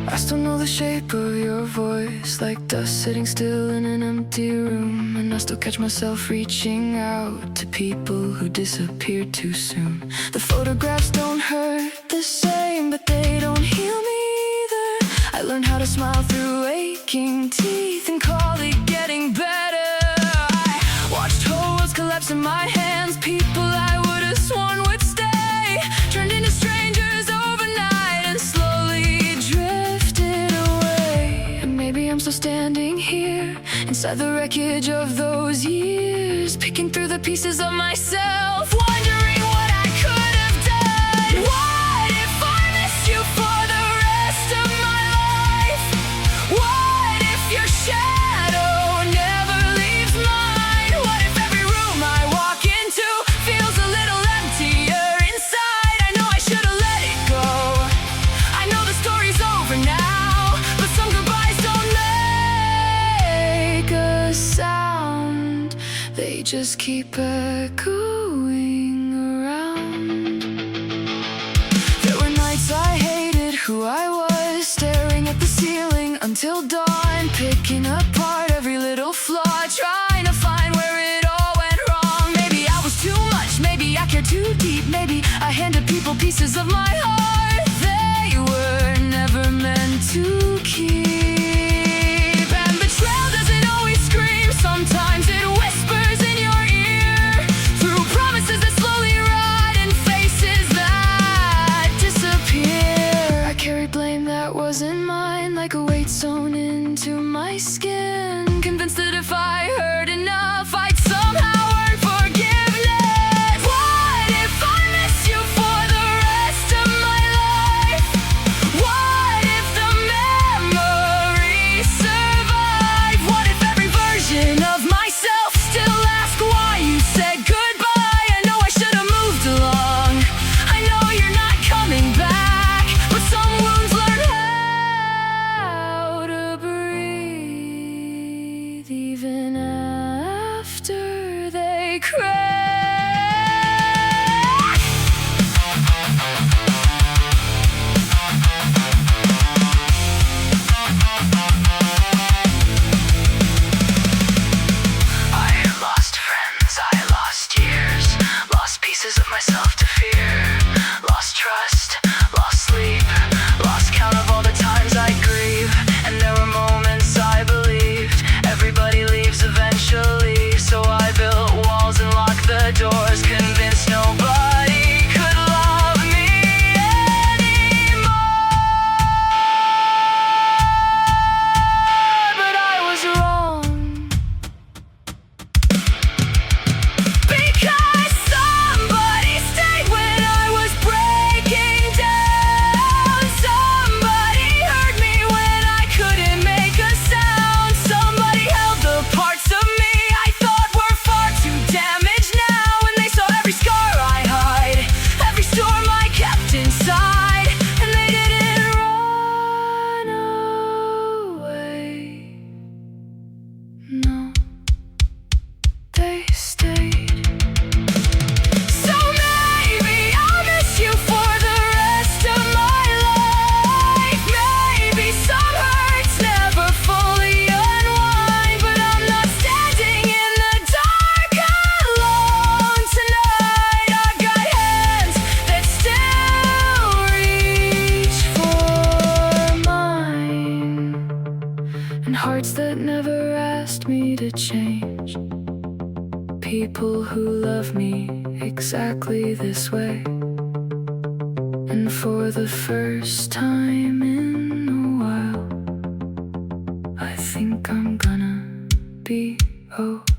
I still know the shape of your voice, like dust sitting still in an empty room. And I still catch myself reaching out to people who disappeared too soon. The photographs don't hurt the same, but they don't heal me either. I learned how to smile through aching teeth and call it getting better. I watched whole worlds collapse in my hands. People I would have sworn would stay turned into strangers overnight and slowly drifted away. And maybe I'm still standing here inside the wreckage of those years, picking through the pieces of myself, wondering what I could have done. What if I missed you for the rest of my life? What if your shadow never leaves mine? What if every room I walk into feels a little emptier inside? I know I should have let it go. I know the story's over now, but some goodbyes don't make a sound. They just keep echoing around. There were nights I hated who I was, staring at the ceiling until dawn, picking apart every little flaw, trying to find where it all went wrong. Maybe I was too much, maybe I cared too deep, maybe I handed people pieces of my heart they were never meant to keep. And betrayal doesn't always scream, sometimes it whispers in your ear, through promises that slowly rot and faces that disappear. I carry blame that wasn't mine, like a weight sewn into my skin, convinced that if I heard enough I'd somehow earn forgiveness. What if I miss you for the rest of my life? What if the memories survive? What if every version of myself still asks why you said goodbye? I know I should have moved along, I know you're not coming back, but some wounds learn how to breathe even after they crack. I lost friends, I lost years, lost pieces of myself to fear, lost trust, lost sleep, lost count of all the times I grieve. And there were moments I believed everybody leaves eventually, so I built walls and locked the doors, convinced nobody could love me anymore. But I was wrong, because somebody stayed when I was breaking down. Somebody heard me when I couldn't make a sound. Somebody held the parts of me I thought were far too damaged now. And they saw every scar I hide, every storm I kept inside, and they didn't run away. No, they stayed. So maybe I'll miss you for the rest of my life. Maybe some hurts never fully unwind, but I'm not standing in the dark alone tonight. I've got hands that still reach for mine, and hearts that never asked me to change. People who love me exactly this way, and for the first time in a while I think I'm gonna be okay.